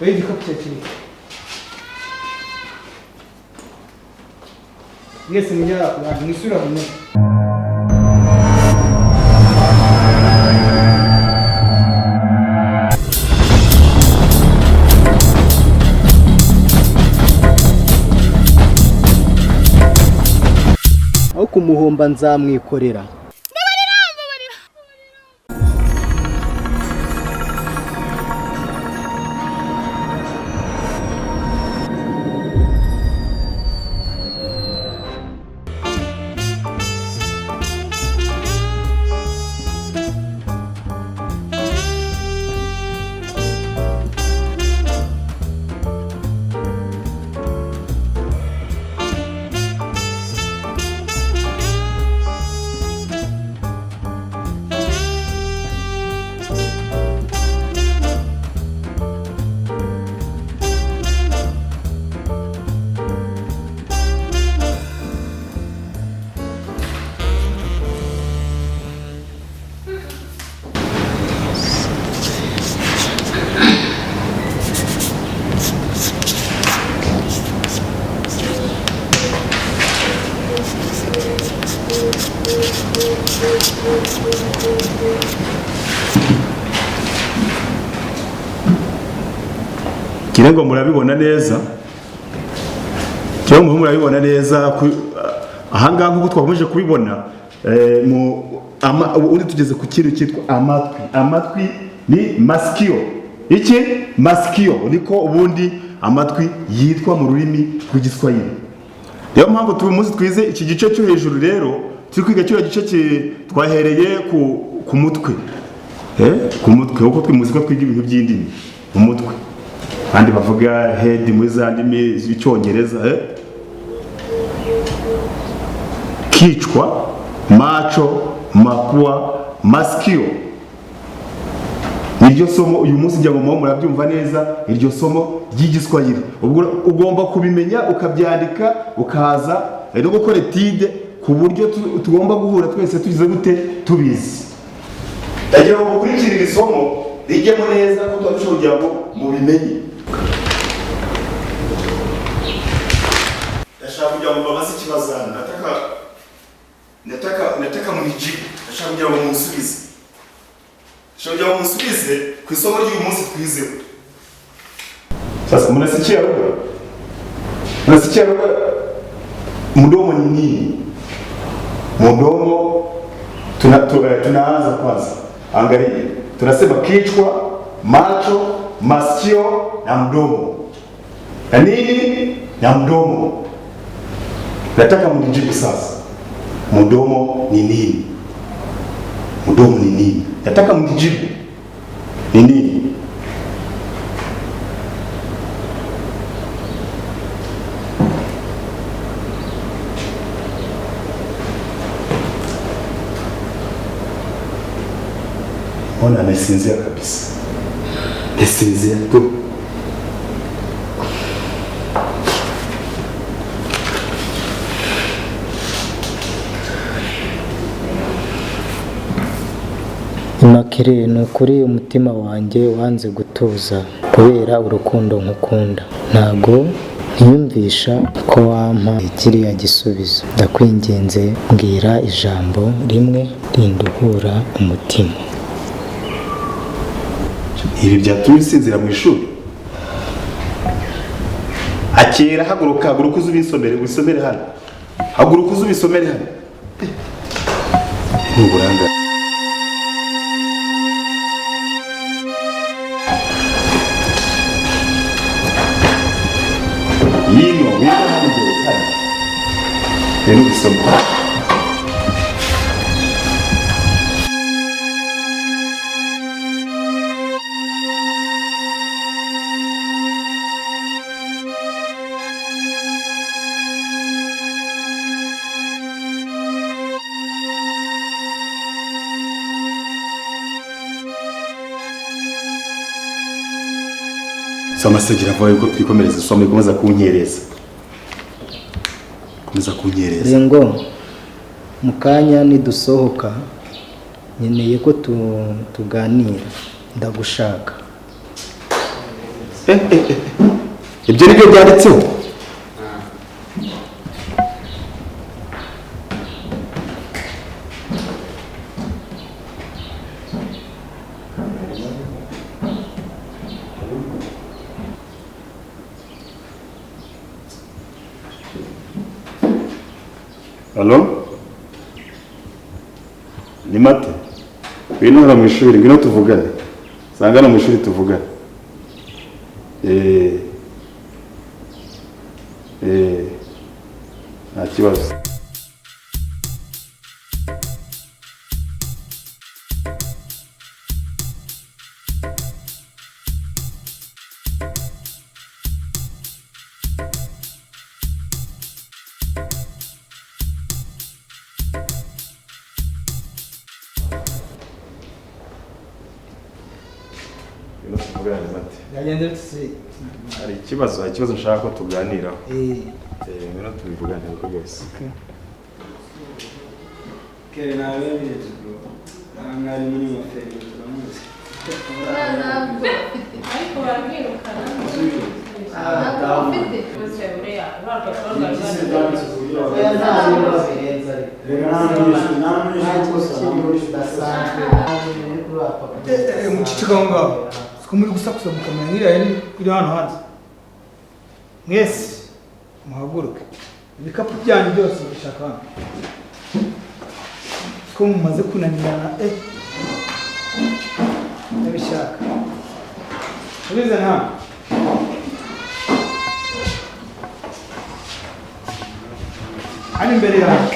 Wewe igikapu cya kiri. Mwese mujya abantu mwisura hamwe. Aho kumuhomba nzamwikorera. Kirengo murabibona neza. Kirengo murabibona neza ahanga nkuko twakomeje kubibona undi tugeze ku kintu cyitwa amatwi. Amatwi ni maskio. Iki maskio niko ubundi amatwi yitwa mu rurimi rw'igiswahili. Rero mpamvu tumuzi twize iki gice cyo hejuru rero turi kwiga cyo gice twahereye ku mutwe. Ku mutwe uko twimuzi ko twiga ibintu by'indimi mu mutwe. Kandi bavuga head muri za ndimi z'icyongereza kichwa, macho, mapua, maskio. Iryo somo uyu munsi njya ngo murabyumva neza iryo somo ry'igiswahili. Ubwo ugomba kubimenya ukabyandika ukaza no gukora etide ku buryo tugomba guhura twese tugize gute tubizi. Ndagira ngo mukurikire iri somo rijyemo neza ko twabishobora kugira ngo mubimenye. Ndashaka kugira ngo babaze ikibazo nataka munijibu. Ndashaka kugira ngo munsubize. Ndashaka kugira ngo munsubize ku isomo ry'uyu munsi twizeho. Sasa mnasikia lugha? Mnasikia lugha? Mdomo ni nini? Mdomo tunaanza kwanza. Angalia. Tunasema kichwa, macho, masikio na mdomo. Na nini? Na mdomo. Nataka mnijibu sasa. Mdomo ni nini? Mdomo ni nini? Nataka mnijibu. Ni nini? Ona amesinzia kabisa. Amesinzia tu. Imakire ni ukuri umutima wanjye wanze gutuza kubera urukundo nkukunda. Ntago ntiyumvisha ko wampa kiriya gisubizo. Ndakwinginze mbwira ijambo rimwe rinduhura umutima. Ibi byatumye usinzira mu ishuri. Akira haguruka uzubisomere wisomere hano. Haguruka uzubisomere hano. N'uburanga. Yino hano. Rero bisomera. Soma segira vuba yuko twikomereza somo ikomeza kunyereza. Komeza kunyereza. Rengo mukanya nidusohoka nyeneye ko tuganira ndagushaka. ibyo nibyo byanditseho. Halo? Ni Mate? Ngwino hano mu ishuri, ngwino tuvugane. Sanga no mu ishuri tuvugane. Nta kibazo. Hari ikibazo nshaka ko tuganiraho. Ngwino tubivugane rwose. Kere nawe biro. Mwari muri maferi turamuzi. Ariko barabwirukana. Ufite bose buriya muri gusakuza mukamera nk'iriya iri hano hanze. Mwese muhaguruke, ibikapu byanyu byose bishaka hano ko mumaze kunanirana. Nabishaka ubize hano. Hano imbere yawe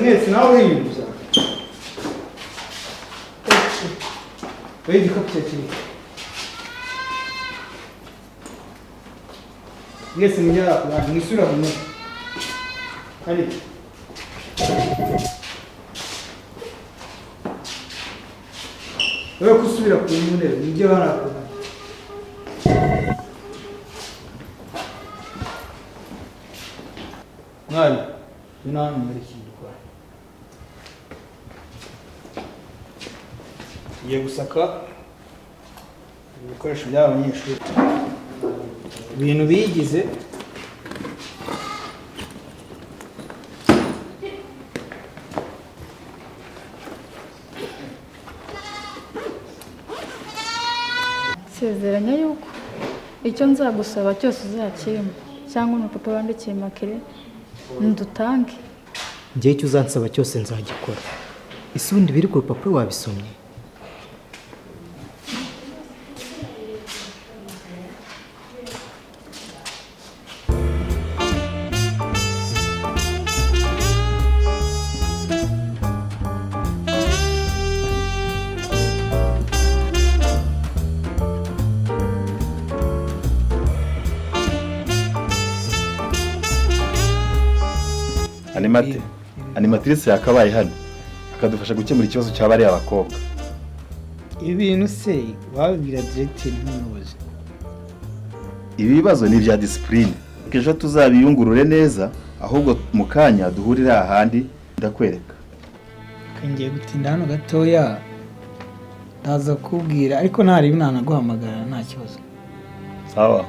mwese nawe uriyumva. Igikapu cya kiri mwese mwisura mu mutwe. Hari wewe kusubira ku ntebe nibyo barakora. Mwari binani muri kindwa ye gusaka ibikoresho by'abanyeshuri, ibintu bigize sezeranya yuko icyo nzagusaba cyose uzakirimo, cyangwa n'upapa wandikiye makere ndutange. Njye icyo uzansaba cyose nzagikora. Ese ubundi biri ku rupapuro wabisomye? Animatrice yakabaye hano akadufasha gukemura ikibazo cy'abari abakobwa. Ibintu se wabwira directeur n'umuyobozi. Ibibazo ni bya discipline, kejo tuzabiyungurure neza, ahubwo mukanya duhurira ahandi ndakwereka. Kangiye gutinda hano gatoya ndaza kubwira, ariko ntari binana guhamagara nta kibazo. Sawa.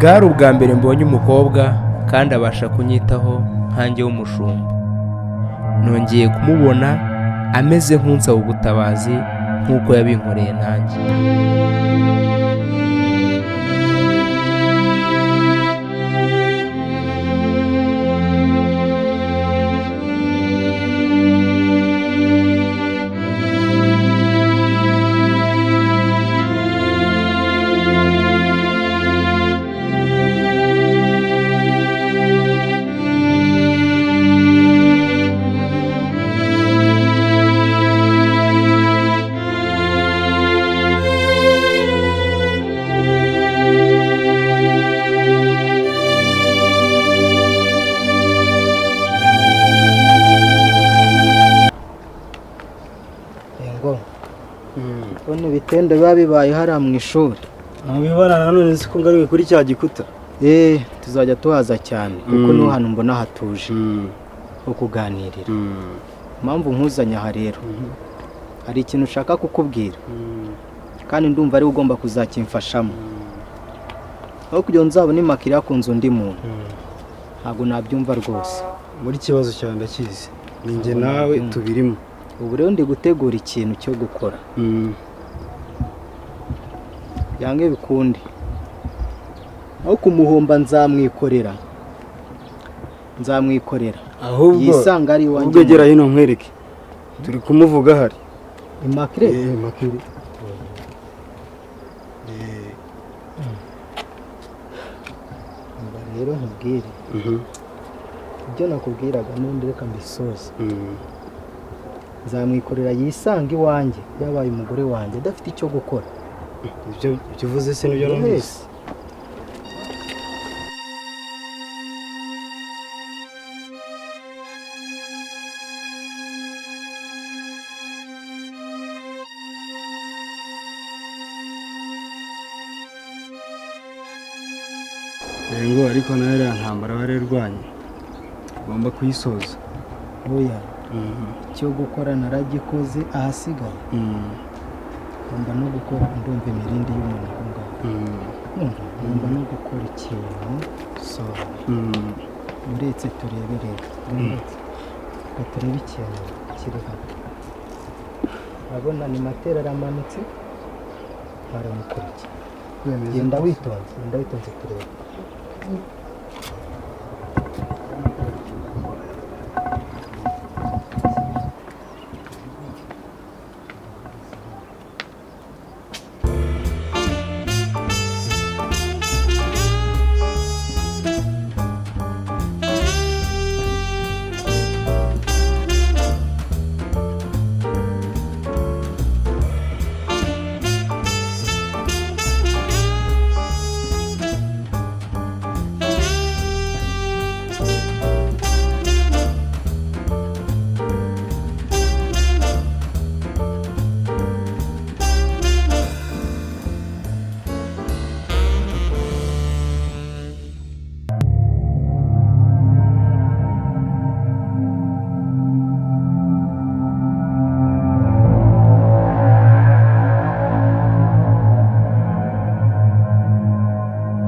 bwari ubwa mbere mbonye umukobwa kandi abasha kunyitaho nkanjye w'umushumba. Nongeye kumubona ameze nk'unsaba ubutabazi nk'uko yabinkoreye nanjye. Bone bitende biba bibaye hariya mu ishuri. Mubibona nanone siko ngaruye kuri cya gikuta. Tuzajya tuhaza cyane kuko niho hantu mbona hatuje ho kuganirira. Impamvu nkuzanya aha rero hari ikintu ushaka kukubwira kandi ndumva ari ugomba kuzakimfashamo. Aho kugira nzabone imakira yakunze undi muntu ntabwo nabyumva rwose. Muri kibazo cyawe ndakizi, ninjye nawe tubirimo. Ubu rero ndi gutegura ikintu cyo gukora. Yange bikunde aho kumuhomba nzamwikorera ahubwo yisanga ari wanjye. ubwo gera hino nkwereke turi kumuvuga hari Imakire. Makire. Mba rero nkubwire ibyo nakubwiraga n'undi reka mbisoze. Nzamwikorera yisanga iwanjye yabaye umugore wanjye adafite icyo gukora. Ibyo uvuze se nibyo numvise. Ngo ariko nawe iriya ntambara wararwanye ugomba kuyisoza. Oya icyo gukora naragikoze ahasigaye ngomba no gukora ndumva imirindi y'umuntu aho ngaho. Ngomba no gukora ikintu uretse turebe rero reka turebe ikintu kiri hano. Urabona ni matera aramanutse baramukurikiye. Genda witonze turebe.